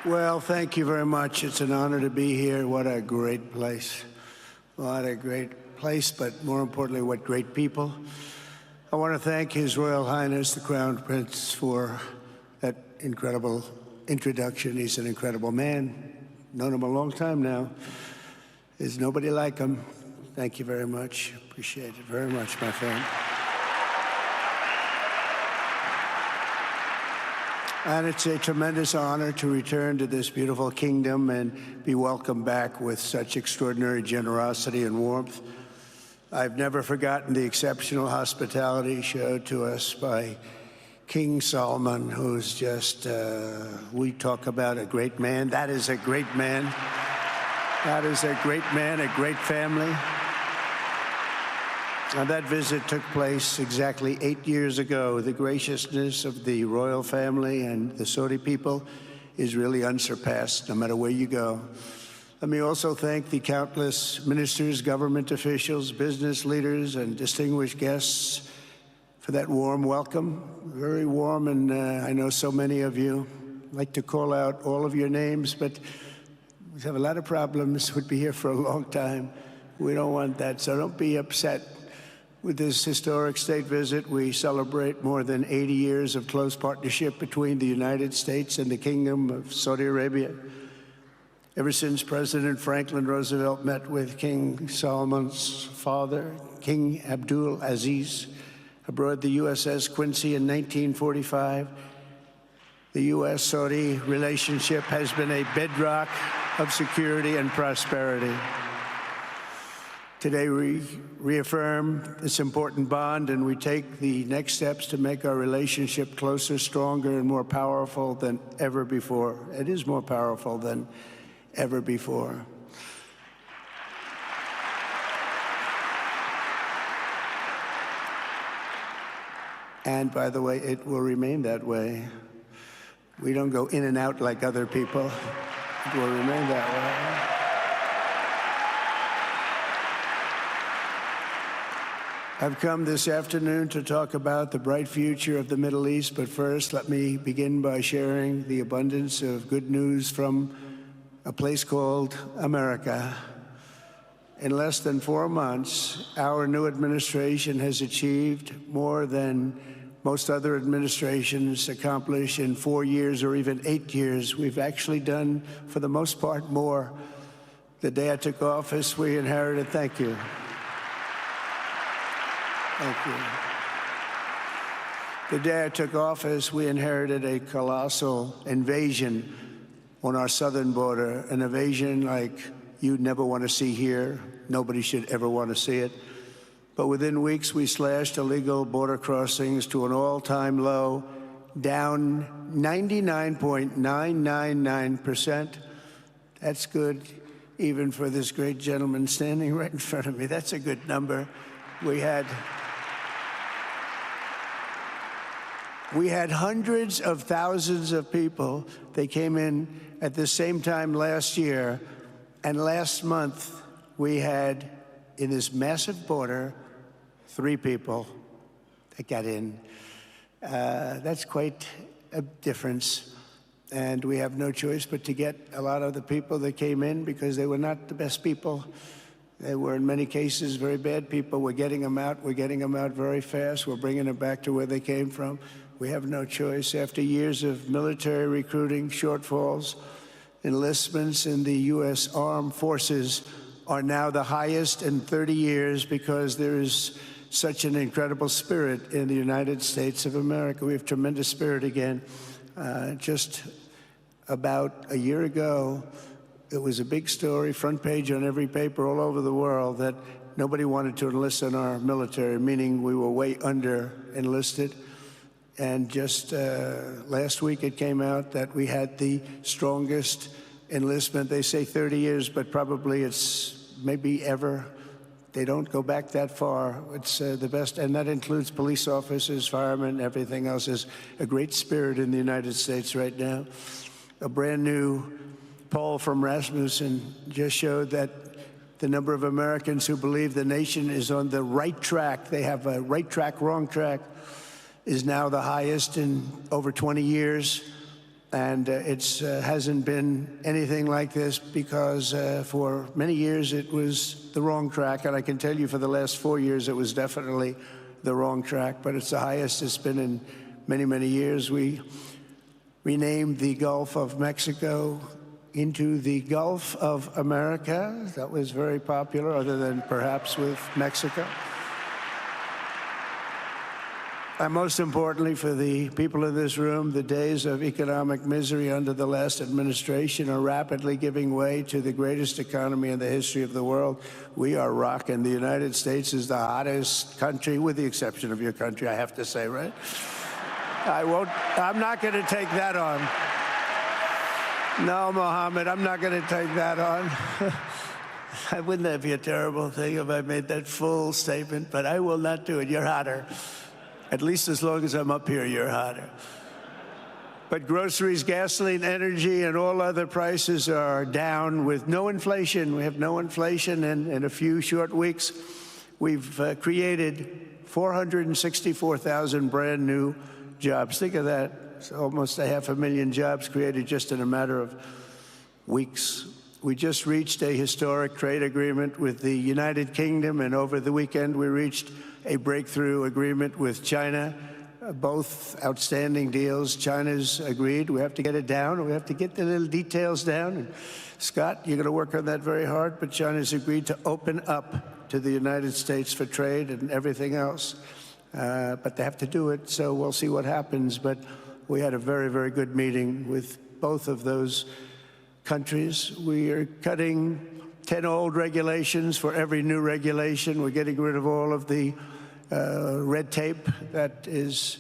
Well, thank you very much. It's an honor to be here. What a great place. What a great place, but more importantly, what great people. I want to thank His Royal Highness, the Crown Prince, for that incredible introduction. He's an incredible man. Known him a long time now. There's nobody like him. Thank you very much. Appreciate it very much, my friend. And it's a tremendous honor to return to this beautiful kingdom and be welcomed back with such extraordinary generosity and warmth. I've never forgotten the exceptional hospitality showed to us by King Solomon, who's just, we talk about a great man. That is a great man. That is a great man, a great family. And that visit took place exactly 8 years ago. The graciousness of the royal family and the Saudi people is really unsurpassed, no matter where you go. Let me also thank the countless ministers, government officials, business leaders, and distinguished guests for that warm welcome. Very warm, and I know so many of you. I'd like to call out all of your names, but we have a lot of problems. We'd be here for a long time. We don't want that, so don't be upset. With this historic state visit, we celebrate more than 80 years of close partnership between the United States and the Kingdom of Saudi Arabia. Ever since President Franklin Roosevelt met with King Solomon's father, King Abdul Aziz, aboard the USS Quincy in 1945, the U.S.-Saudi relationship has been a bedrock of security and prosperity. Today, we reaffirm this important bond, and we take the next steps to make our relationship closer, stronger, and more powerful than ever before. It is more powerful than ever before. And by the way, it will remain that way. We don't go in and out like other people. It will remain that way. I've come this afternoon to talk about the bright future of the Middle East, but first let me begin by sharing the abundance of good news from a place called America. In less than 4 months, our new administration has achieved more than most other administrations accomplish in 4 years or even 8 years. We've actually done, for the most part, more. The day I took office, we inherited, thank you. Thank you. The day I took office, we inherited a colossal invasion on our southern border, an invasion like you'd never want to see here. Nobody should ever want to see it. But within weeks, we slashed illegal border crossings to an all-time low, down 99.999%. That's good, even for this great gentleman standing right in front of me. That's a good number. We had hundreds of thousands of people. They came in at the same time last year, and last month we had, in this massive border, 3 people that got in. That's quite a difference, and we have no choice but to get a lot of the people that came in because they were not the best people. They were, in many cases, very bad people. We're getting them out. We're getting them out very fast. We're bringing them back to where they came from. We have no choice. After years of military recruiting shortfalls, enlistments in the U.S. Armed Forces are now the highest in 30 years because there is such an incredible spirit in the United States of America. We have tremendous spirit again. Just about a year ago, it was a big story, front page on every paper all over the world, that nobody wanted to enlist in our military, meaning we were way under enlisted. And just last week it came out that we had the strongest enlistment. They say 30 years, but probably it's maybe ever. They don't go back that far. It's the best, and that includes police officers, firemen, everything else. There's a great spirit in the United States right now. A brand new poll from Rasmussen just showed that the number of Americans who believe the nation is on the right track, they have a right track, wrong track, is now the highest in over 20 years. And it hasn't been anything like this because for many years it was the wrong track. And I can tell you for the last 4 years it was definitely the wrong track, but it's the highest it's been in many, many years. We renamed the Gulf of Mexico into the Gulf of America. That was very popular, other than perhaps with Mexico. And most importantly, for the people in this room, the days of economic misery under the last administration are rapidly giving way to the greatest economy in the history of the world. We are rocking. The United States is the hottest country, with the exception of your country, I have to say, right? I'm not going to take that on. No, Mohammed, I'm not going to take that on. Wouldn't that be a terrible thing if I made that full statement? But I will not do it. You're hotter. At least as long as I'm up here, you're hotter. But groceries, gasoline, energy, and all other prices are down with no inflation. We have no inflation, and in a few short weeks, we've created 464,000 brand new jobs. Think of that. It's almost 500,000 jobs created just in a matter of weeks. We just reached a historic trade agreement with the United Kingdom, and over the weekend we reached a breakthrough agreement with China. Both outstanding deals. China's agreed. We have to get it down. We have to get the little details down. And Scott, you're going to work on that very hard, but China's agreed to open up to the United States for trade and everything else. But they have to do it, so we'll see what happens. But we had a very, very good meeting with both of those countries. We are cutting 10 old regulations for every new regulation. We're getting rid of all of the red tape that is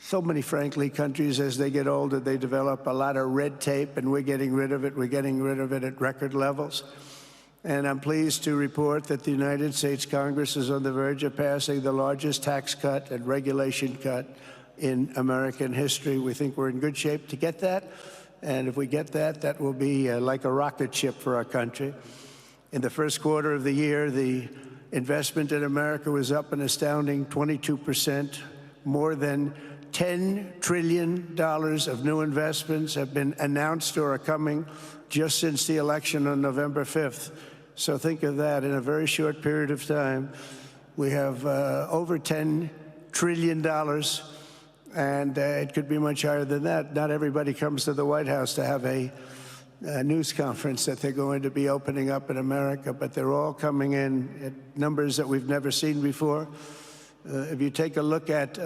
so many, frankly, countries, as they get older, they develop a lot of red tape, and we're getting rid of it. We're getting rid of it at record levels. And I'm pleased to report that the United States Congress is on the verge of passing the largest tax cut and regulation cut in American history. We think we're in good shape to get that. And if we get that, that will be like a rocket ship for our country. In the first quarter of the year, the investment in America was up an astounding 22%. More than $10 trillion of new investments have been announced or are coming just since the election on November 5th. So think of that. In a very short period of time, we have over $10 trillion, and it could be much higher than that. Not everybody comes to the White House to have a news conference that they're going to be opening up in America, but they're all coming in at numbers that we've never seen before. If you take a look at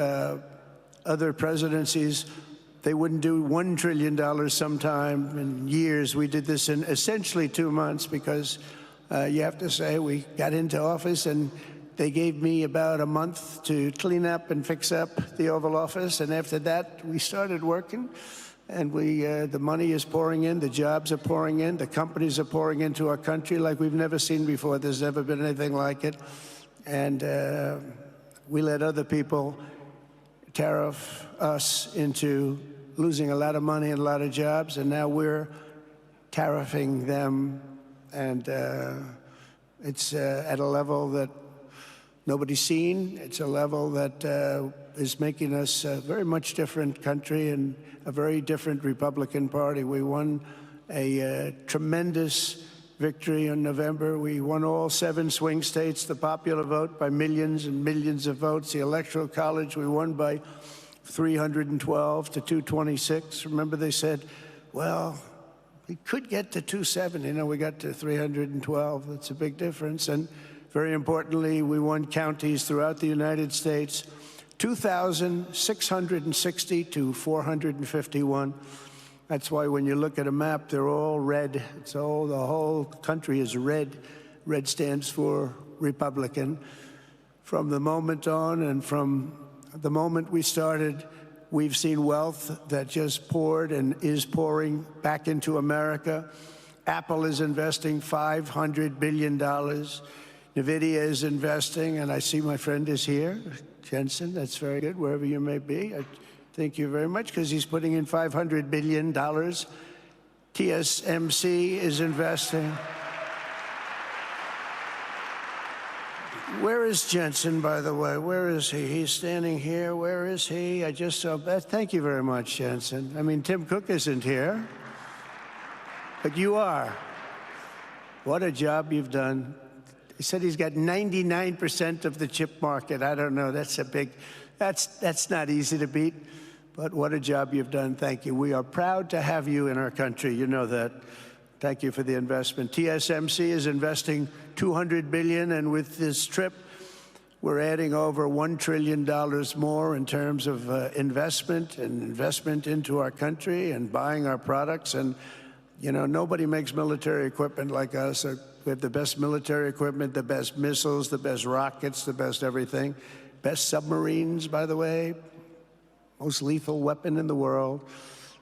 other presidencies, they wouldn't do $1 trillion sometime in years. We did this in essentially 2 months because you have to say we got into office and they gave me about a month to clean up and fix up the Oval Office, and after that we started working. And the money is pouring in, the jobs are pouring in, the companies are pouring into our country like we've never seen before. There's never been anything like it. And we let other people tariff us into losing a lot of money and a lot of jobs, and now we're tariffing them. And it's at a level that nobody's seen. It's a level that is making us a very much different country and a very different Republican Party. We won a tremendous victory in November. We won all 7 swing states, the popular vote by millions and millions of votes. The Electoral College, we won by 312 to 226. Remember, they said, well, we could get to 270. No, we got to 312. That's a big difference. And very importantly, we won counties throughout the United States, 2,660 to 451. That's why when you look at a map, they're all red. The whole country is red. Red stands for Republican. From the moment on and from the moment we started, we've seen wealth that just poured and is pouring back into America. Apple is investing $500 billion. NVIDIA is investing, and I see my friend is here, Jensen. That's very good, wherever you may be. I thank you very much, because he's putting in $500 billion. TSMC is investing. Where is Jensen, by the way? Where is he? He's standing here. Where is he? I just saw that. Thank you very much, Jensen. I mean, Tim Cook isn't here, but you are. What a job you've done. He said he's got 99% of the chip market. I don't know. That's a big, that's not easy to beat, but what a job you've done. Thank you. We are proud to have you in our country. You know that. Thank you for the investment. TSMC is investing $200 billion, and with this trip, we're adding over $1 trillion more in terms of investment into our country and buying our products. And, you know, nobody makes military equipment like us. We have the best military equipment, the best missiles, the best rockets, the best everything. Best submarines, by the way, most lethal weapon in the world.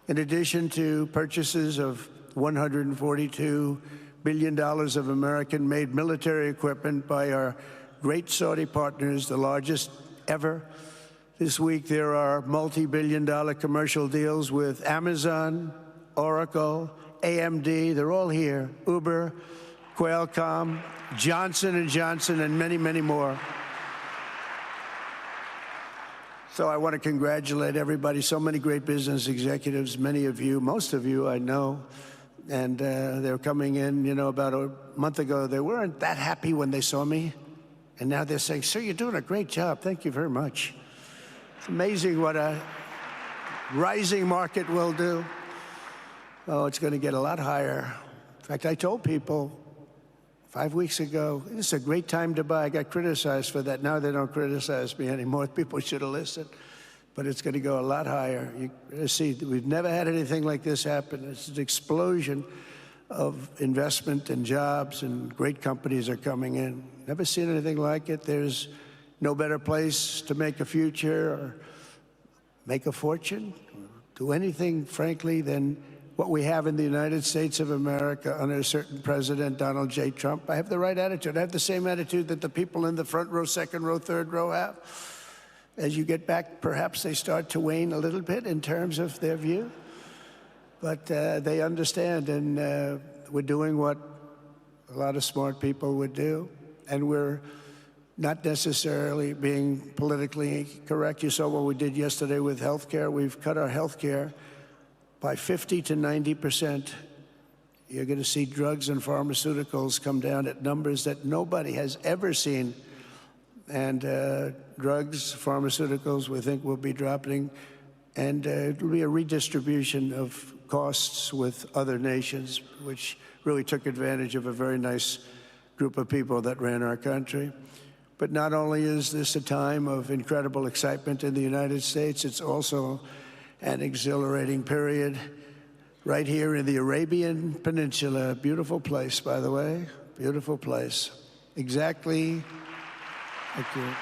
In addition to purchases of $142 billion of American-made military equipment by our great Saudi partners, the largest ever. This week, there are multi-billion-dollar commercial deals with Amazon, Oracle, AMD. They're all here. Uber, Qualcomm, Johnson & Johnson, and many, many more. So I want to congratulate everybody. So many great business executives, many of you, most of you I know. And they're coming in, you know, about a month ago. They weren't that happy when they saw me. And now they're saying, sir, you're doing a great job. Thank you very much. It's amazing what a rising market will do. Oh, it's going to get a lot higher. In fact, I told people 5 weeks ago, this is a great time to buy. I got criticized for that. Now they don't criticize me anymore. People should have listened. But it's going to go a lot higher. You see, we've never had anything like this happen. It's an explosion of investment and jobs, and great companies are coming in. Never seen anything like it. There's no better place to make a future or make a fortune, or do anything, frankly, than what we have in the United States of America under a certain president, Donald J. Trump. I have the right attitude. I have the same attitude that the people in the front row, second row, third row have. As you get back, perhaps they start to wane a little bit in terms of their view. But they understand, and we're doing what a lot of smart people would do. And we're not necessarily being politically correct. You saw what we did yesterday with health care. We've cut our health care by 50 to 90%. You're going to see drugs and pharmaceuticals come down at numbers that nobody has ever seen. And drugs, pharmaceuticals, we think will be dropping. And it'll be a redistribution of costs with other nations, which really took advantage of a very nice group of people that ran our country. But not only is this a time of incredible excitement in the United States, it's also an exhilarating period right here in the Arabian Peninsula. Beautiful place, by the way, beautiful place. Exactly. Thank you.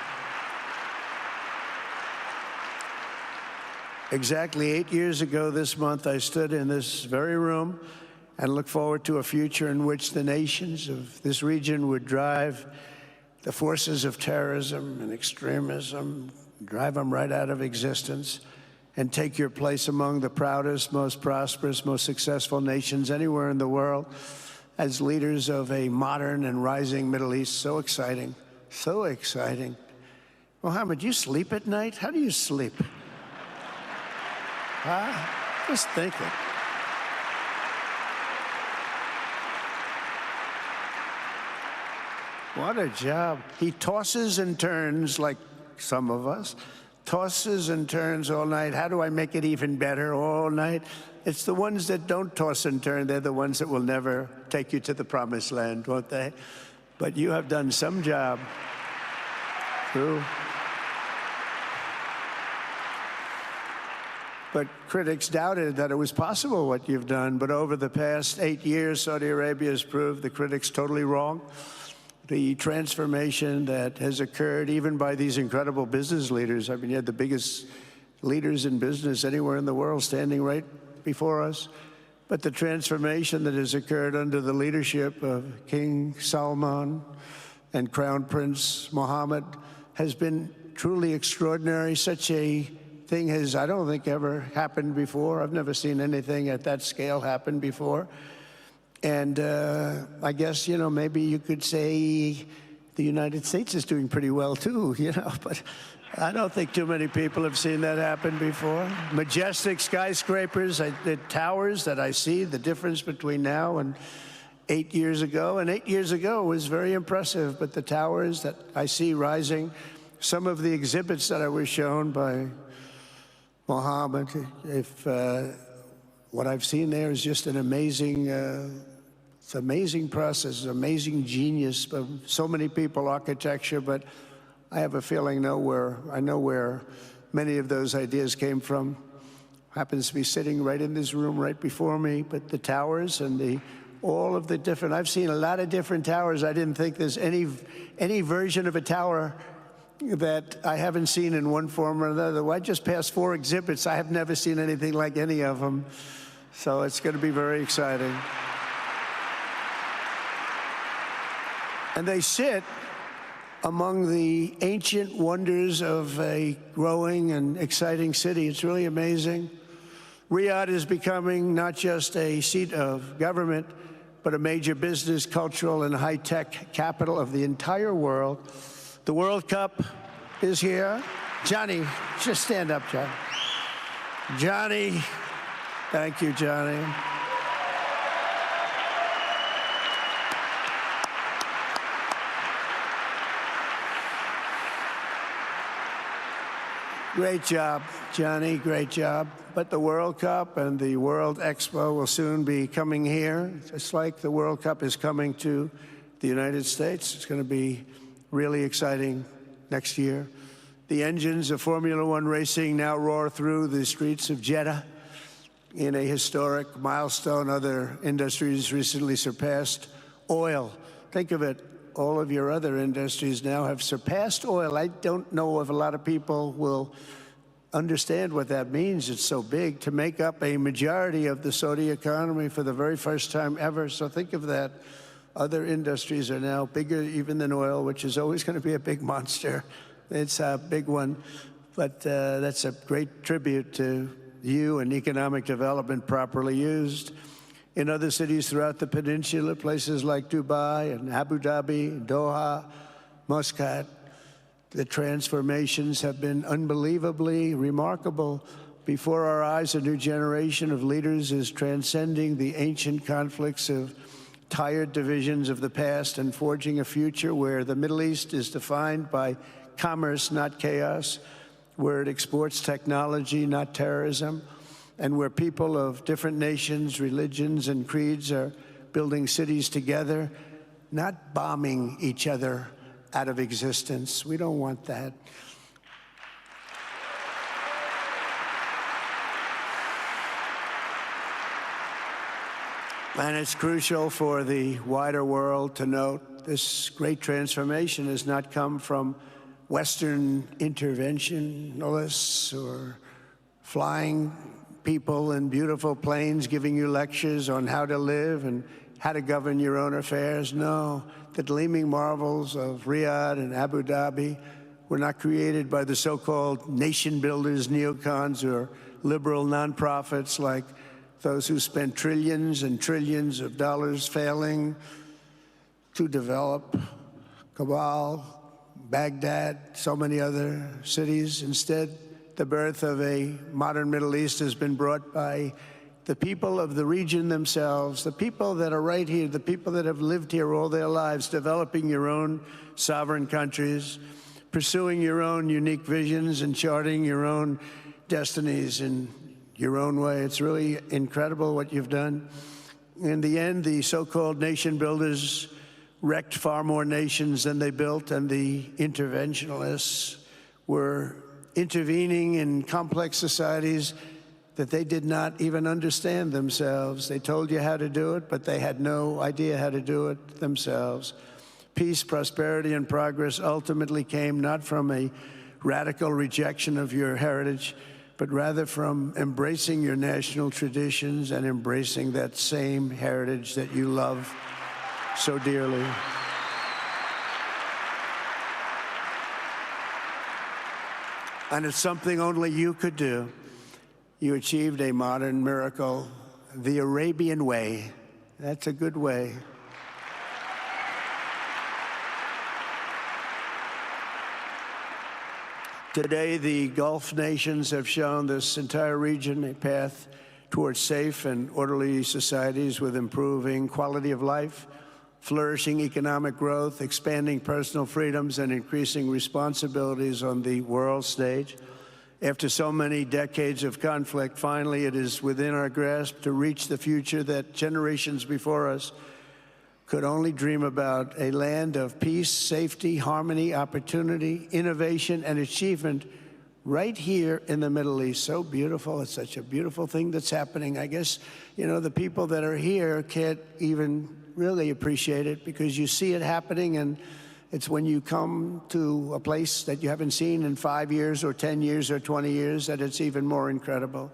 Exactly 8 years ago this month, I stood in this very room and looked forward to a future in which the nations of this region would drive the forces of terrorism and extremism, drive them right out of existence, and take your place among the proudest, most prosperous, most successful nations anywhere in the world as leaders of a modern and rising Middle East. So exciting. So exciting. Mohammed, you sleep at night? How do you sleep? Huh? Just thinking. What a job. He tosses and turns like some of us. Tosses and turns all night. How do I make it even better all night? It's the ones that don't toss and turn. They're the ones that will never take you to the promised land, won't they? But you have done some job. True. But critics doubted that it was possible what you've done. But over the past 8 years, Saudi Arabia has proved the critics totally wrong. The transformation that has occurred even by these incredible business leaders. I mean, you had the biggest leaders in business anywhere in the world standing right before us. But the transformation that has occurred under the leadership of King Salman and Crown Prince Mohammed has been truly extraordinary. Such a thing has, I don't think, ever happened before. I've never seen anything at that scale happen before. And I guess, you know, maybe you could say the United States is doing pretty well too, but I don't think too many people have seen that happen before. Majestic skyscrapers, the towers that I see, the difference between now and 8 years ago. And 8 years ago was very impressive, but the towers that I see rising, some of the exhibits that I was shown by Mohammed, what I've seen there is just an amazing, it's an amazing process, amazing genius of so many people, architecture, but I have a feeling I know where many of those ideas came from. Happens to be sitting right in this room right before me, but the towers and all of the different, I've seen a lot of different towers. I didn't think there's any version of a tower that I haven't seen in one form or another. I just passed 4 exhibits. I have never seen anything like any of them. So it's going to be very exciting. And they sit among the ancient wonders of a growing and exciting city. It's really amazing. Riyadh is becoming not just a seat of government, but a major business, cultural, and high-tech capital of the entire world. The World Cup is here. Johnny, just stand up, Johnny. Johnny, thank you, Johnny. Great job, Johnny, great job. But the World Cup and the World Expo will soon be coming here, just like the World Cup is coming to the United States. It's going to be really exciting next year. The engines of Formula One racing now roar through the streets of Jeddah in a historic milestone. Other industries recently surpassed oil. Think of it. All of your other industries now have surpassed oil. I don't know if a lot of people will understand what that means. It's so big to make up a majority of the Saudi economy for the very first time ever. So think of that. Other industries are now bigger even than oil, which is always going to be a big monster. It's a big one. But that's a great tribute to you and economic development properly used. In other cities throughout the peninsula, places like Dubai and Abu Dhabi, Doha, Muscat, the transformations have been unbelievably remarkable. Before our eyes, a new generation of leaders is transcending the ancient conflicts of tired divisions of the past and forging a future where the Middle East is defined by commerce, not chaos, where it exports technology, not terrorism, and where people of different nations, religions, and creeds are building cities together, not bombing each other out of existence. We don't want that. And it's crucial for the wider world to note this great transformation has not come from Western interventionists or flying people in beautiful planes giving you lectures on how to live and how to govern your own affairs. No, the gleaming marvels of Riyadh and Abu Dhabi were not created by the so-called nation builders, neocons, or liberal nonprofits like those who spent trillions and trillions of dollars failing to develop Kabul, Baghdad, so many other cities. Instead, the birth of a modern Middle East has been brought by the people of the region themselves, the people that are right here, the people that have lived here all their lives, developing your own sovereign countries, pursuing your own unique visions and charting your own destinies in your own way. It's really incredible what you've done. In the end, the so-called nation builders wrecked far more nations than they built, and the interventionists were intervening in complex societies that they did not even understand themselves. They told you how to do it, but they had no idea how to do it themselves. Peace, prosperity, and progress ultimately came not from a radical rejection of your heritage, but rather from embracing your national traditions and embracing that same heritage that you love so dearly. And it's something only you could do. You achieved a modern miracle, the Arabian way. That's a good way. Today, the Gulf nations have shown this entire region a path towards safe and orderly societies with improving quality of life, flourishing economic growth, expanding personal freedoms, and increasing responsibilities on the world stage. After so many decades of conflict, finally it is within our grasp to reach the future that generations before us could only dream about, a land of peace, safety, harmony, opportunity, innovation, and achievement right here in the Middle East. So beautiful. It's such a beautiful thing that's happening. I guess, you know, the people that are here can't even really appreciate it because you see it happening, and it's when you come to a place that you haven't seen in 5 years or 10 years or 20 years that it's even more incredible.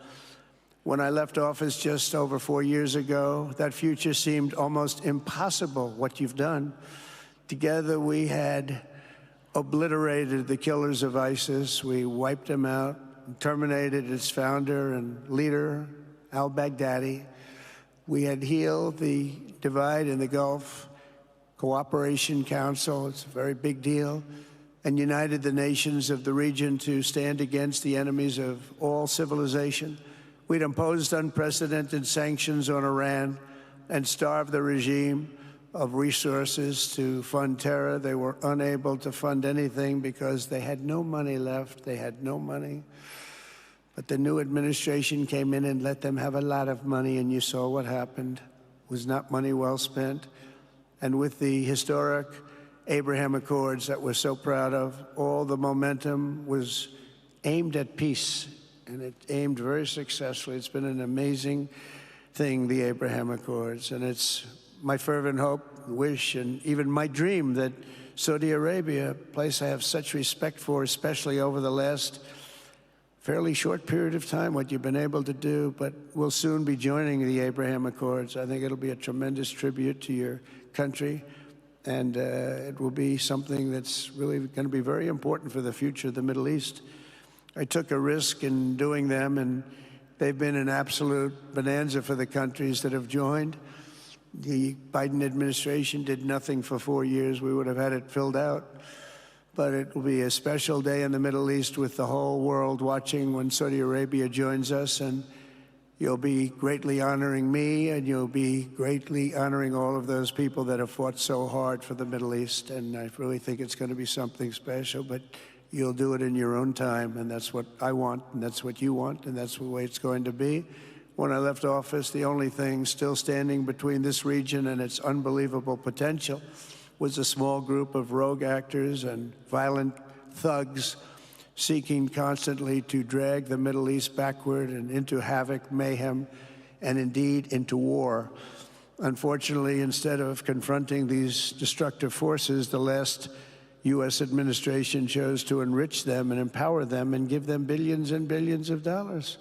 When I left office just over 4 years ago, that future seemed almost impossible, what you've done. Together, we had obliterated the killers of ISIS. We wiped them out, terminated its founder and leader, al-Baghdadi. We had healed the divide in the Gulf Cooperation Council. It's a very big deal. And united the nations of the region to stand against the enemies of all civilization. We'd imposed unprecedented sanctions on Iran and starved the regime of resources to fund terror. They were unable to fund anything because they had no money left. They had no money. But the new administration came in and let them have a lot of money, and you saw what happened. It was not money well spent. And with the historic Abraham Accords that we're so proud of, all the momentum was aimed at peace. And it aimed very successfully. It's been an amazing thing, the Abraham Accords. And it's my fervent hope, wish, and even my dream that Saudi Arabia, a place I have such respect for, especially over the last fairly short period of time, what you've been able to do, but we'll soon be joining the Abraham Accords. I think it'll be a tremendous tribute to your country. And it will be something that's really going to be very important for the future of the Middle East. I took a risk in doing them, and they've been an absolute bonanza for the countries that have joined. The Biden administration did nothing for 4 years. We would have had it filled out. But it will be a special day in the Middle East with the whole world watching when Saudi Arabia joins us. And you'll be greatly honoring me, and you'll be greatly honoring all of those people that have fought so hard for the Middle East. And I really think it's going to be something special. But you'll do it in your own time, and that's what I want, and that's what you want, and that's the way it's going to be. When I left office, the only thing still standing between this region and its unbelievable potential was a small group of rogue actors and violent thugs seeking constantly to drag the Middle East backward and into havoc, mayhem, and indeed into war. Unfortunately, instead of confronting these destructive forces, the last U.S. administration chose to enrich them and empower them and give them billions and billions of dollars.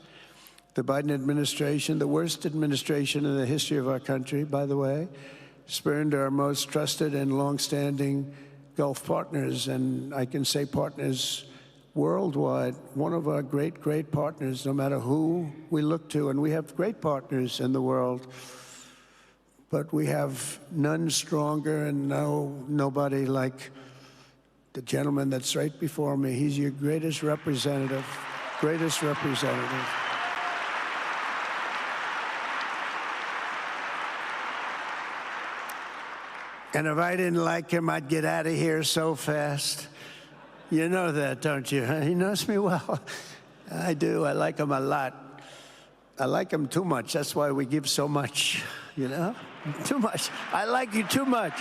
The Biden administration, the worst administration in the history of our country, by the way, spurned our most trusted and longstanding Gulf partners, and I can say partners worldwide, one of our great, great partners, no matter who we look to, and we have great partners in the world, but we have none stronger and nobody like the gentleman that's right before me. He's your greatest representative, greatest representative. And if I didn't like him, I'd get out of here so fast. You know that, don't you? He knows me well. I do. I like him a lot. I like him too much. That's why we give so much, you know? Too much. I like you too much.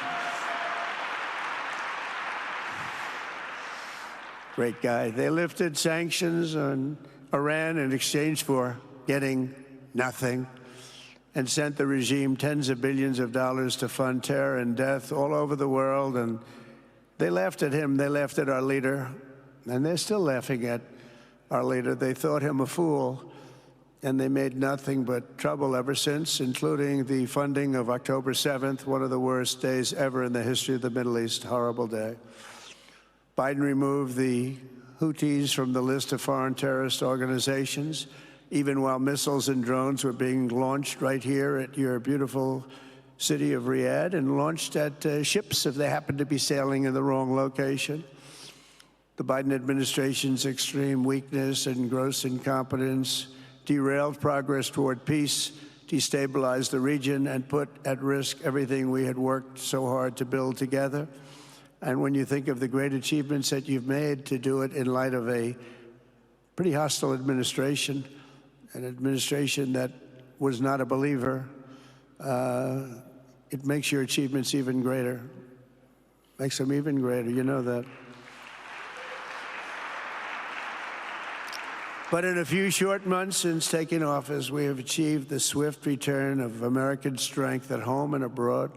Great guy. They lifted sanctions on Iran in exchange for getting nothing, and sent the regime tens of billions of dollars to fund terror and death all over the world. And they laughed at him. They laughed at our leader. And they're still laughing at our leader. They thought him a fool. And they made nothing but trouble ever since, including the funding of October 7th, one of the worst days ever in the history of the Middle East. Horrible day. Biden removed the Houthis from the list of foreign terrorist organizations, even while missiles and drones were being launched right here at your beautiful city of Riyadh, and launched at ships if they happened to be sailing in the wrong location. The Biden administration's extreme weakness and gross incompetence derailed progress toward peace, destabilized the region, and put at risk everything we had worked so hard to build together. And when you think of the great achievements that you've made, to do it in light of a pretty hostile administration, an administration that was not a believer, it makes your achievements even greater. Makes them even greater, you know that. But in a few short months since taking office, we have achieved the swift return of American strength at home and abroad,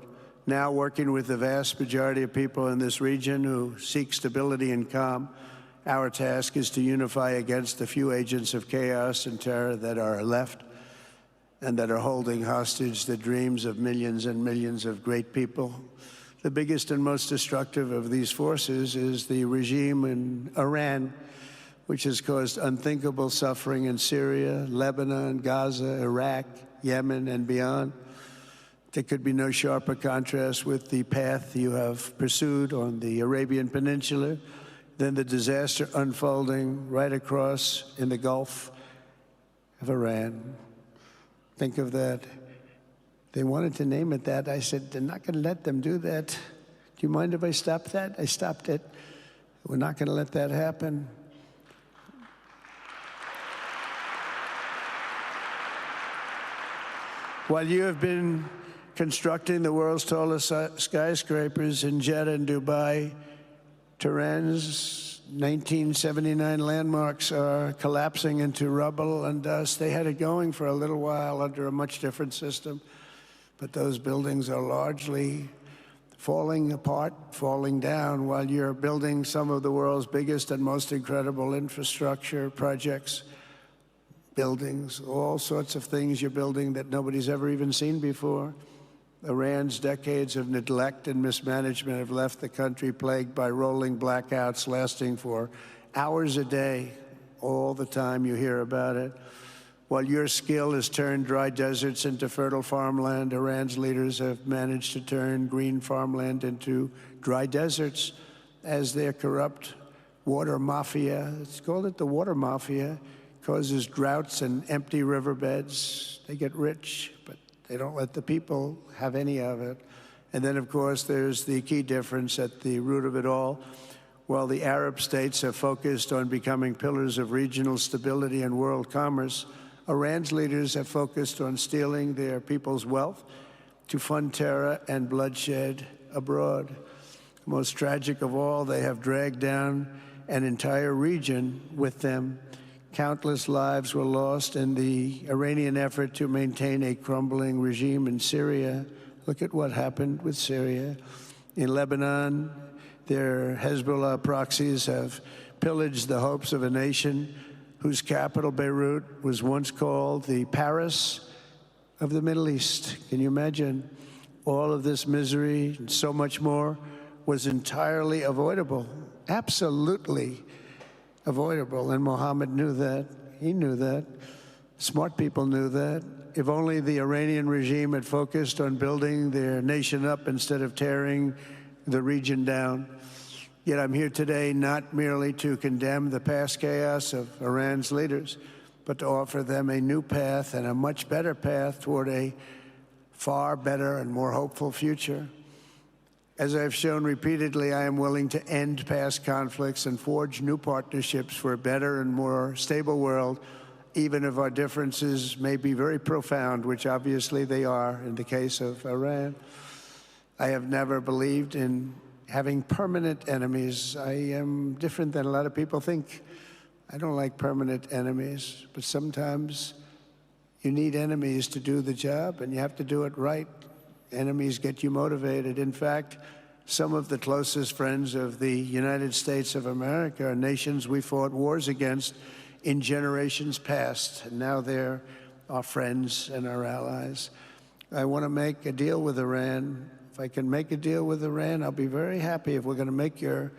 now working with the vast majority of people in this region who seek stability and calm. Our task is to unify against the few agents of chaos and terror that are left and that are holding hostage the dreams of millions and millions of great people. The biggest and most destructive of these forces is the regime in Iran, which has caused unthinkable suffering in Syria, Lebanon, Gaza, Iraq, Yemen, and beyond. There could be no sharper contrast with the path you have pursued on the Arabian Peninsula than the disaster unfolding right across in the Gulf of Iran. Think of that. They wanted to name it that. I said, they're not going to let them do that. Do you mind if I stop that? I stopped it. We're not going to let that happen. While you have been constructing the world's tallest skyscrapers in Jeddah and Dubai, Tehran's 1979 landmarks are collapsing into rubble and dust. They had it going for a little while under a much different system, but those buildings are largely falling apart, falling down, while you're building some of the world's biggest and most incredible infrastructure projects. Buildings, all sorts of things you're building that nobody's ever even seen before. Iran's decades of neglect and mismanagement have left the country plagued by rolling blackouts lasting for hours a day. All the time you hear about it. While your skill has turned dry deserts into fertile farmland, Iran's leaders have managed to turn green farmland into dry deserts as their corrupt water mafia, it's called it the water mafia, causes droughts and empty riverbeds. They get rich, but they don't let the people have any of it. And then, of course, there's the key difference at the root of it all. While the Arab states have focused on becoming pillars of regional stability and world commerce, Iran's leaders have focused on stealing their people's wealth to fund terror and bloodshed abroad. Most tragic of all, they have dragged down an entire region with them. Countless lives were lost in the Iranian effort to maintain a crumbling regime in Syria. Look at what happened with Syria. In Lebanon, their Hezbollah proxies have pillaged the hopes of a nation whose capital, Beirut, was once called the Paris of the Middle East. Can you imagine? All of this misery and so much more was entirely avoidable, absolutely avoidable. And Mohammed knew that. He knew that. Smart people knew that. If only the Iranian regime had focused on building their nation up instead of tearing the region down. Yet I'm here today not merely to condemn the past chaos of Iran's leaders, but to offer them a new path and a much better path toward a far better and more hopeful future. As I've shown repeatedly, I am willing to end past conflicts and forge new partnerships for a better and more stable world, even if our differences may be very profound, which obviously they are in the case of Iran. I have never believed in having permanent enemies. I am different than a lot of people think. I don't like permanent enemies, but sometimes you need enemies to do the job, and you have to do it right. Enemies get you motivated. In fact, some of the closest friends of the United States of America are nations we fought wars against in generations past, and now they're our friends and our allies. I want to make a deal with Iran. If I can make a deal with Iran, I'll be very happy if we're going to make your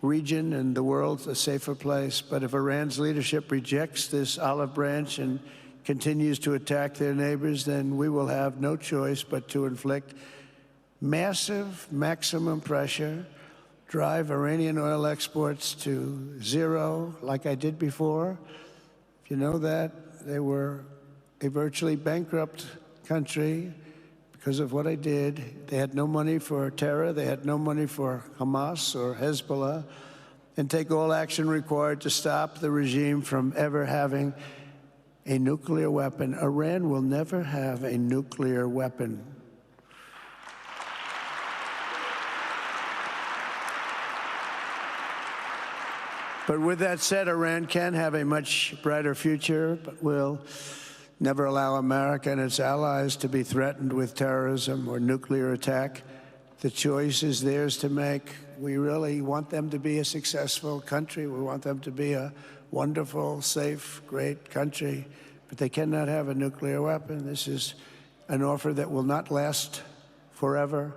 region and the world a safer place. But if Iran's leadership rejects this olive branch and continues to attack their neighbors, then we will have no choice but to inflict massive, maximum pressure, drive Iranian oil exports to zero like I did before. If you know that, they were a virtually bankrupt country because of what I did. They had no money for terror. They had no money for Hamas or Hezbollah, and take all action required to stop the regime from ever having a nuclear weapon. Iran will never have a nuclear weapon. But with that said, Iran can have a much brighter future, but will never allow America and its allies to be threatened with terrorism or nuclear attack. The choice is theirs to make. We really want them to be a successful country. We want them to be a wonderful, safe, great country, but they cannot have a nuclear weapon. This is an offer that will not last forever.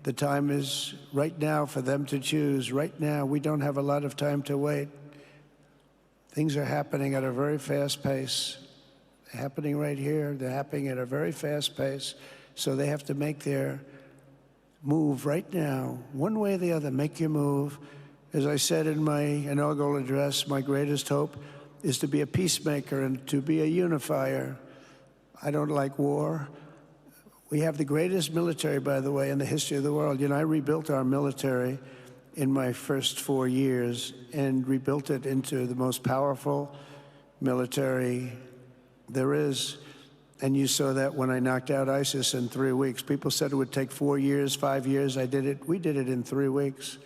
The time is right now for them to choose. Right now, we don't have a lot of time to wait. Things are happening at a very fast pace. They're happening right here. They're happening at a very fast pace. So they have to make their move right now, one way or the other. Make your move. As I said in my inaugural address, my greatest hope is to be a peacemaker and to be a unifier. I don't like war. We have the greatest military, by the way, in the history of the world. You know, I rebuilt our military in my first 4 years and rebuilt it into the most powerful military there is. And you saw that when I knocked out ISIS in 3 weeks. People said it would take 4 years, 5 years. I did it. We did it in 3 weeks.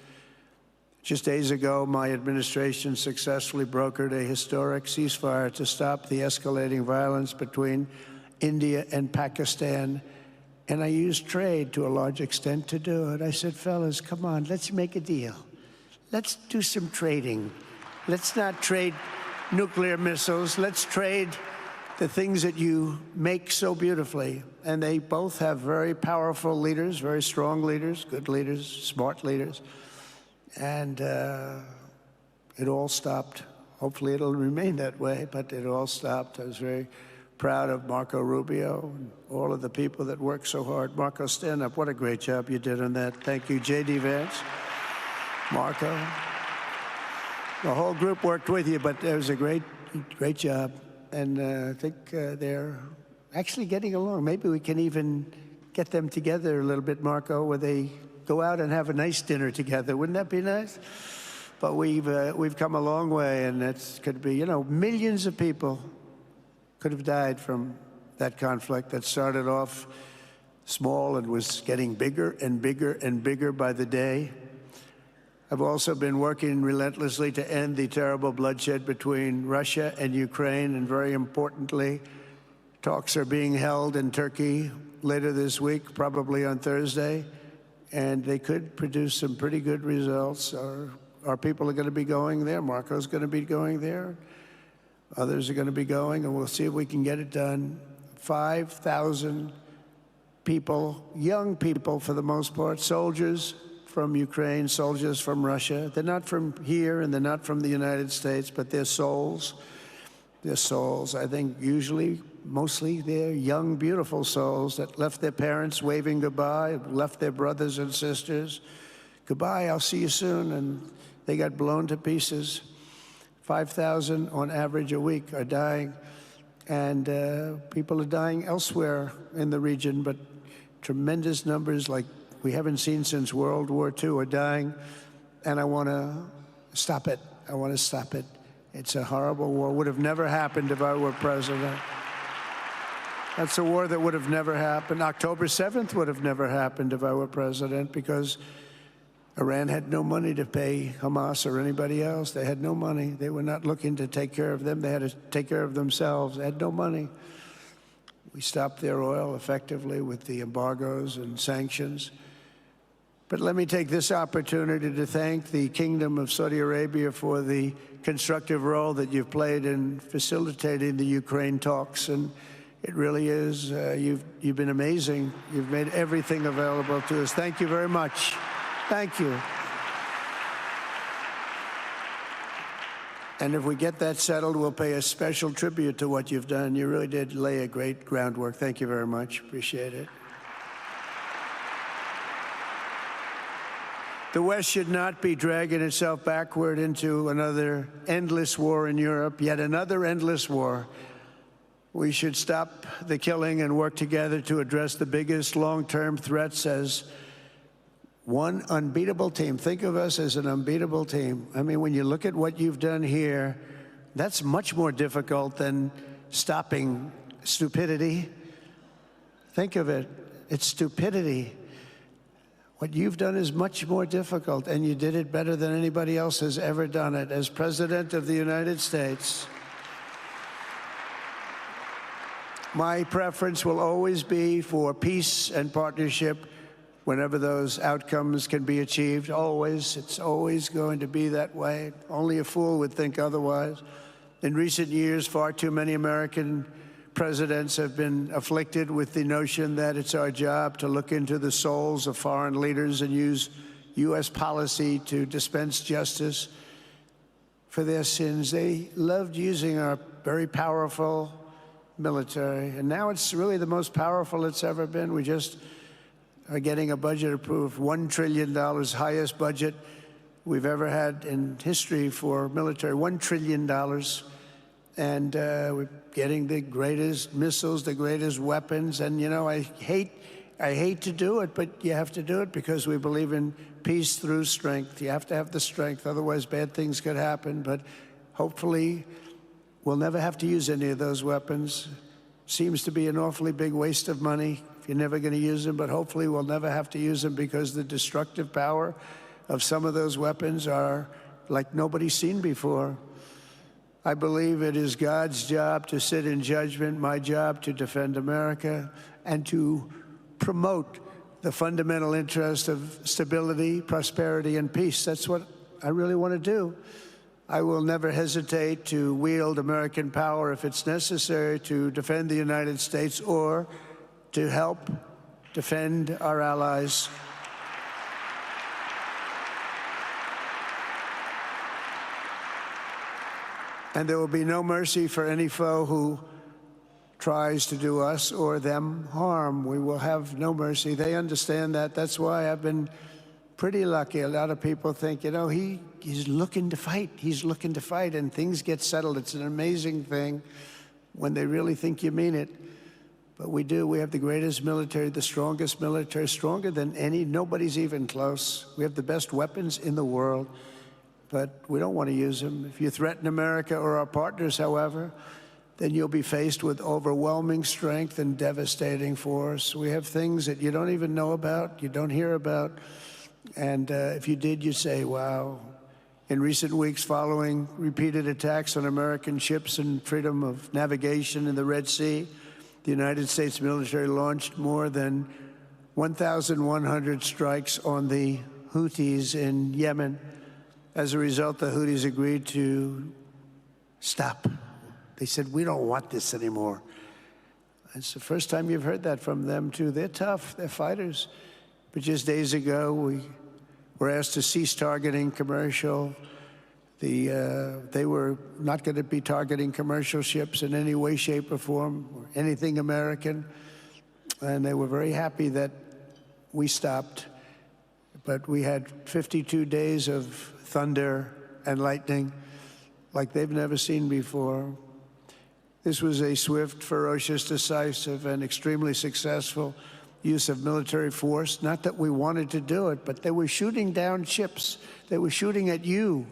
Just days ago, my administration successfully brokered a historic ceasefire to stop the escalating violence between India and Pakistan. And I used trade to a large extent to do it. I said, fellas, come on, let's make a deal. Let's do some trading. Let's not trade nuclear missiles. Let's trade the things that you make so beautifully. And they both have very powerful leaders, very strong leaders, good leaders, smart leaders. And it all stopped. Hopefully it'll remain that way, but it all stopped. I was very proud of Marco Rubio and all of the people that worked so hard. Marco, stand up. What a great job you did on that. Thank you, J.D. Vance, Marco. The whole group worked with you, but it was a great job. And I think they're actually getting along. Maybe we can even get them together a little bit, Marco, where they go out and have a nice dinner together. Wouldn't that be nice? But we've come a long way, and it could be, you know, millions of people could have died from that conflict that started off small and was getting bigger and bigger and bigger by the day. I've also been working relentlessly to end the terrible bloodshed between Russia and Ukraine, and very importantly, talks are being held in Turkey later this week, probably on Thursday, and they could produce some pretty good results. Our people are going to be going there. Marco's going to be going there. Others are going to be going, and we'll see if we can get it done. 5,000 people, young people for the most part, soldiers from Ukraine, soldiers from Russia. They're not from here, and they're not from the United States, but they're souls. They're souls. I think usually, mostly, they're young, beautiful souls that left their parents waving goodbye, left their brothers and sisters. Goodbye, I'll see you soon. And they got blown to pieces. 5,000 on average a week are dying. And people are dying elsewhere in the region, but tremendous numbers like we haven't seen since World War II are dying. And I want to stop it. I want to stop it. It's a horrible war. Would have never happened if I were president. That's a war that would have never happened. October 7th would have never happened if I were president, because Iran had no money to pay Hamas or anybody else. They had no money. They were not looking to take care of them. They had to take care of themselves. They had no money. We stopped their oil effectively with the embargoes and sanctions. But let me take this opportunity to thank the Kingdom of Saudi Arabia for the constructive role that you've played in facilitating the Ukraine talks. And it really is, you've been amazing. You've made everything available to us. Thank you very much. Thank you. And if we get that settled, we'll pay a special tribute to what you've done. You really did lay a great groundwork. Thank you very much. Appreciate it. The West should not be dragging itself backward into another endless war in Europe, yet another endless war. We should stop the killing and work together to address the biggest long-term threats as one unbeatable team. Think of us as an unbeatable team. I mean, when you look at what you've done here, that's much more difficult than stopping stupidity. Think of it. It's stupidity. What you've done is much more difficult, and you did it better than anybody else has ever done it. As President of the United States, my preference will always be for peace and partnership whenever those outcomes can be achieved. Always. It's always going to be that way. Only a fool would think otherwise. In recent years, far too many American presidents have been afflicted with the notion that it's our job to look into the souls of foreign leaders and use U.S. policy to dispense justice for their sins. They loved using our very powerful military, and now it's really the most powerful it's ever been. We just are getting a budget approved, $1 trillion, highest budget we've ever had in history for military, $1 trillion. And we're getting the greatest missiles, the greatest weapons. And, you know, I hate to do it, but you have to do it because we believe in peace through strength. You have to have the strength, otherwise bad things could happen. But hopefully we'll never have to use any of those weapons. Seems to be an awfully big waste of money if you're never going to use them, but hopefully we'll never have to use them because the destructive power of some of those weapons are like nobody's seen before. I believe it is God's job to sit in judgment, my job to defend America, and to promote the fundamental interest of stability, prosperity, and peace. That's what I really want to do. I will never hesitate to wield American power if it's necessary to defend the United States or to help defend our allies. And there will be no mercy for any foe who tries to do us or them harm. We will have no mercy. They understand that. That's why I've been pretty lucky. A lot of people think, you know, he's looking to fight. He's looking to fight, and things get settled. It's an amazing thing when they really think you mean it. But we do. We have the greatest military, the strongest military, stronger than any. Nobody's even close. We have the best weapons in the world, but we don't want to use them. If you threaten America or our partners, however, then you'll be faced with overwhelming strength and devastating force. We have things that you don't even know about, you don't hear about, and if you did, you'd say, wow. In recent weeks, following repeated attacks on American ships and freedom of navigation in the Red Sea, the United States military launched more than 1,100 strikes on the Houthis in Yemen. As a result, the Houthis agreed to stop. They said, we don't want this anymore. It's the first time you've heard that from them, too. They're tough. They're fighters. But just days ago, we were asked to cease targeting commercial. They were not going to be targeting commercial ships in any way, shape, or form, or anything American. And they were very happy that we stopped. But we had 52 days of thunder and lightning like they've never seen before. This was a swift, ferocious, decisive, and extremely successful use of military force. Not that we wanted to do it, but they were shooting down ships. They were shooting at you.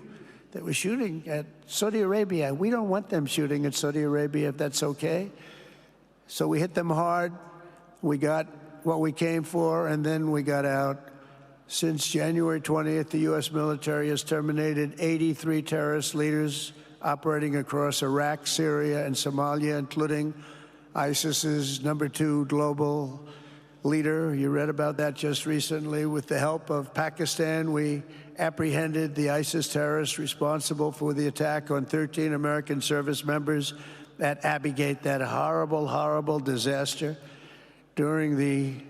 They were shooting at Saudi Arabia. We don't want them shooting at Saudi Arabia, if that's okay. So we hit them hard. We got what we came for, and then we got out. Since January 20th, the U.S. military has terminated 83 terrorist leaders operating across Iraq, Syria, and Somalia, including ISIS's #2 global leader. You read about that just recently. With the help of Pakistan, we apprehended the ISIS terrorists responsible for the attack on 13 American service members at Abigate, that horrible, horrible disaster. During this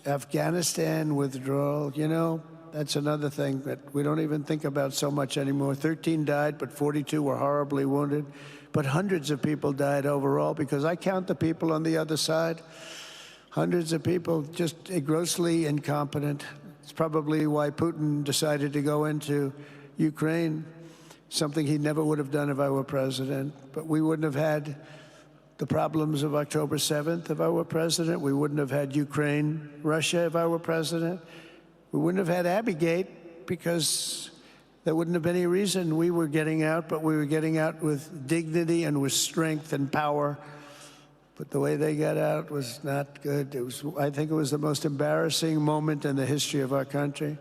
Afghanistan withdrawal, you know, that's another thing that we don't even think about so much anymore. 13 died, but 42 were horribly wounded. But hundreds of people died overall, because I count the people on the other side. Hundreds of people just grossly incompetent. It's probably why Putin decided to go into Ukraine, something he never would have done if I were president. But we wouldn't have had the problems of October 7th if I were president. We wouldn't have had Ukraine, Russia if I were president. We wouldn't have had Abbeygate because there wouldn't have been any reason we were getting out, but we were getting out with dignity and with strength and power. But the way they got out was not good. I think it was the most embarrassing moment in the history of our country.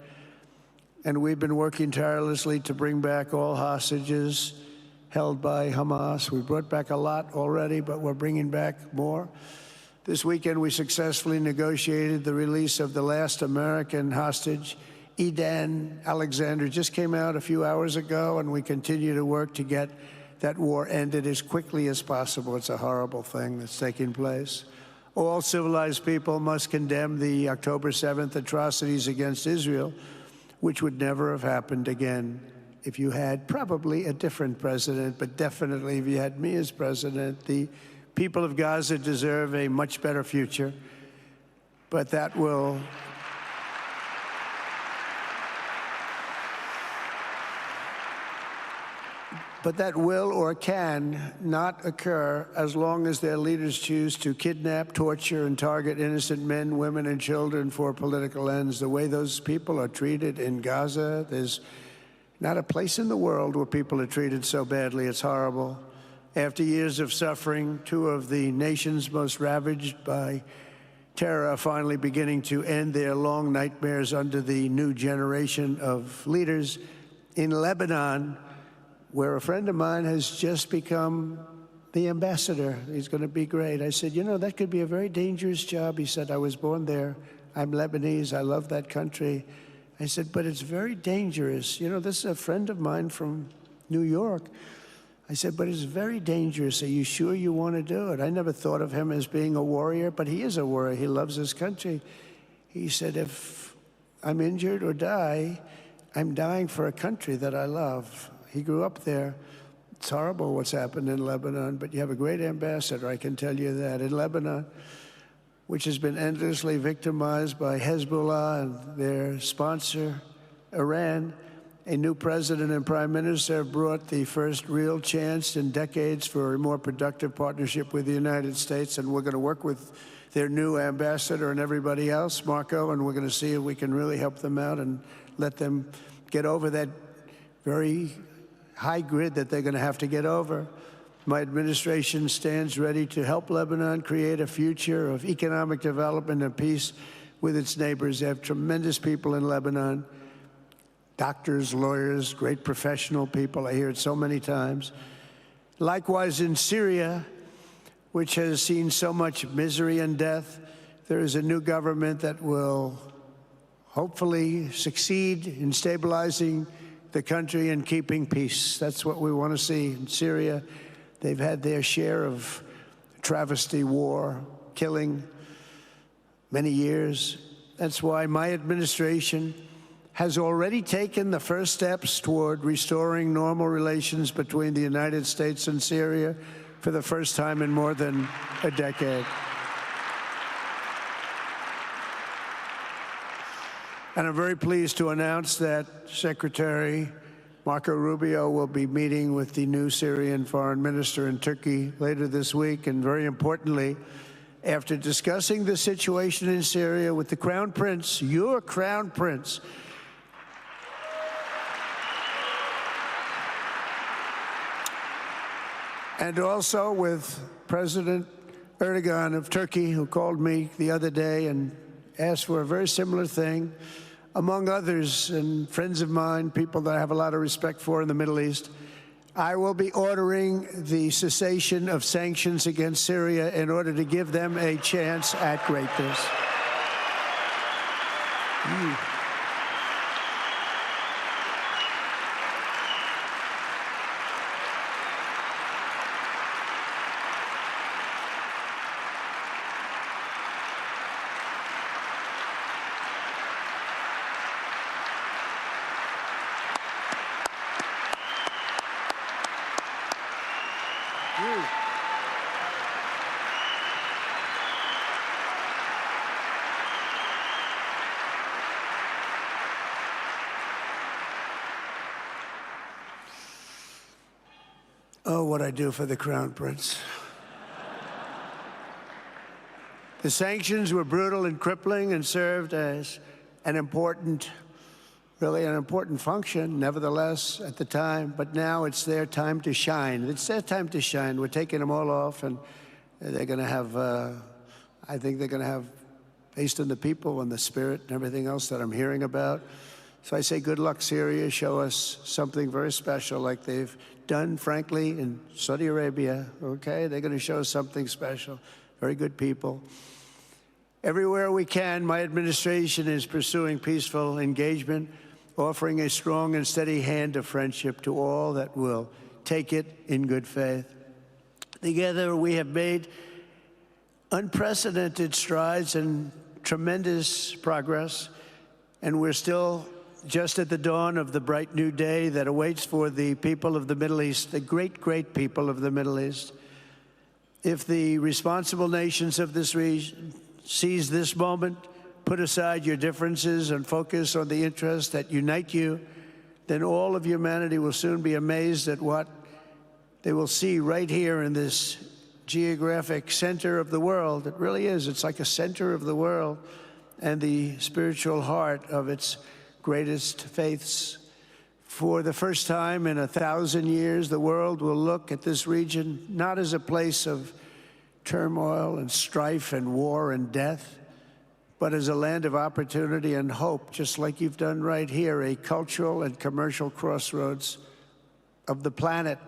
And we've been working tirelessly to bring back all hostages held by Hamas. We brought back a lot already, but we're bringing back more. This weekend, we successfully negotiated the release of the last American hostage, Edan Alexander. Just came out a few hours ago, and we continue to work to get that war ended as quickly as possible. It's a horrible thing that's taking place. All civilized people must condemn the October 7th atrocities against Israel, which would never have happened again if you had probably a different president, but definitely if you had me as president. The people of Gaza deserve a much better future, but that will or can not occur as long as their leaders choose to kidnap, torture, and target innocent men, women, and children for political ends. The way those people are treated in Gaza, there's not a place in the world where people are treated so badly. It's horrible. After years of suffering, two of the nations most ravaged by terror are finally beginning to end their long nightmares under the new generation of leaders. In Lebanon, where a friend of mine has just become the ambassador. He's going to be great. I said, you know, that could be a very dangerous job. He said, I was born there. I'm Lebanese. I love that country. I said, but it's very dangerous. You know, this is a friend of mine from New York. I said, but it's very dangerous. Are you sure you want to do it? I never thought of him as being a warrior, but he is a warrior. He loves his country. He said, if I'm injured or die, I'm dying for a country that I love. He grew up there. It's horrible what's happened in Lebanon, but you have a great ambassador, I can tell you that. In Lebanon, which has been endlessly victimized by Hezbollah and their sponsor, Iran, a new president and prime minister have brought the first real chance in decades for a more productive partnership with the United States, and we're going to work with their new ambassador and everybody else, Marco, and we're going to see if we can really help them out and let them get over that very high grid that they're going to have to get over. My administration stands ready to help Lebanon create a future of economic development and peace with its neighbors. They have tremendous people in Lebanon, doctors, lawyers, great professional people. I hear it so many times. Likewise, in Syria, which has seen so much misery and death, there is a new government that will hopefully succeed in stabilizing the country and keeping peace. That's what we want to see in Syria. They've had their share of travesty, war, killing, many years. That's why my administration has already taken the first steps toward restoring normal relations between the United States and Syria for the first time in more than a decade. And I'm very pleased to announce that Secretary Marco Rubio will be meeting with the new Syrian foreign minister in Turkey later this week. And very importantly, after discussing the situation in Syria with the Crown Prince, your Crown Prince, and also with President Erdogan of Turkey, who called me the other day and asked for a very similar thing, among others, and friends of mine, people that I have a lot of respect for in the Middle East, I will be ordering the cessation of sanctions against Syria in order to give them a chance at greatness. Oh, what I do for the Crown Prince. The sanctions were brutal and crippling and served as an important, really an important function, nevertheless, at the time. But now it's their time to shine. It's their time to shine. We're taking them all off, and they're going to have, I think they're going to have, based on the people and the spirit and everything else that I'm hearing about. So I say good luck, Syria. Show us something very special like they've done, frankly, in Saudi Arabia, okay? They're going to show us something special. Very good people. Everywhere we can, my administration is pursuing peaceful engagement, offering a strong and steady hand of friendship to all that will take it in good faith. Together, we have made unprecedented strides and tremendous progress, and we're still just at the dawn of the bright new day that awaits for the people of the Middle East, the great, great people of the Middle East. If the responsible nations of this region seize this moment, put aside your differences and focus on the interests that unite you, then all of humanity will soon be amazed at what they will see right here in this geographic center of the world. It really is. It's like a center of the world and the spiritual heart of its greatest faiths. For the first time in 1,000 years, the world will look at this region not as a place of turmoil and strife and war and death, but as a land of opportunity and hope, just like you've done right here, a cultural and commercial crossroads of the planet.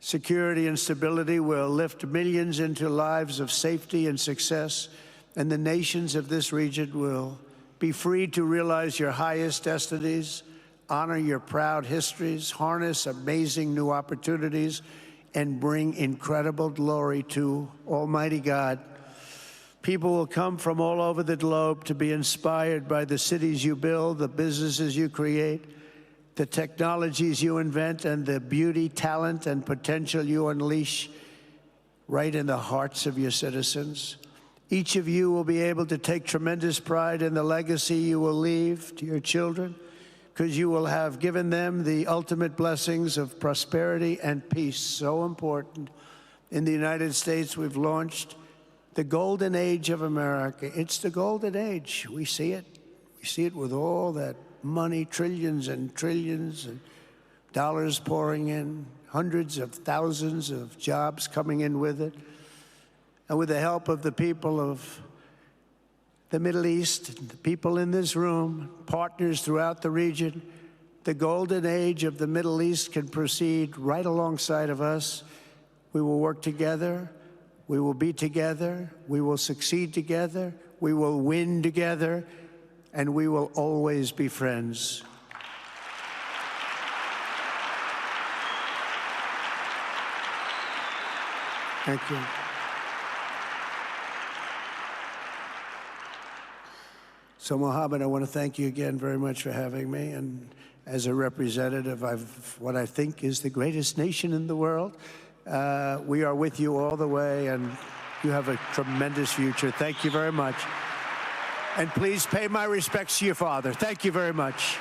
Security and stability will lift millions into lives of safety and success, and the nations of this region will be free to realize your highest destinies, honor your proud histories, harness amazing new opportunities, and bring incredible glory to Almighty God. People will come from all over the globe to be inspired by the cities you build, the businesses you create, the technologies you invent, and the beauty, talent, and potential you unleash right in the hearts of your citizens. Each of you will be able to take tremendous pride in the legacy you will leave to your children, because you will have given them the ultimate blessings of prosperity and peace. So important. In the United States, we've launched the golden age of America. It's the golden age. We see it. We see it with all that money, trillions and trillions of dollars pouring in, hundreds of thousands of jobs coming in with it. And with the help of the people of the Middle East, the people in this room, partners throughout the region, the golden age of the Middle East can proceed right alongside of us. We will work together. We will be together. We will succeed together. We will win together. And we will always be friends. Thank you. So, Mohammed, I want to thank you again very much for having me. And as a representative of what I think is the greatest nation in the world, we are with you all the way, and you have a tremendous future. Thank you very much. And please pay my respects to your father. Thank you very much.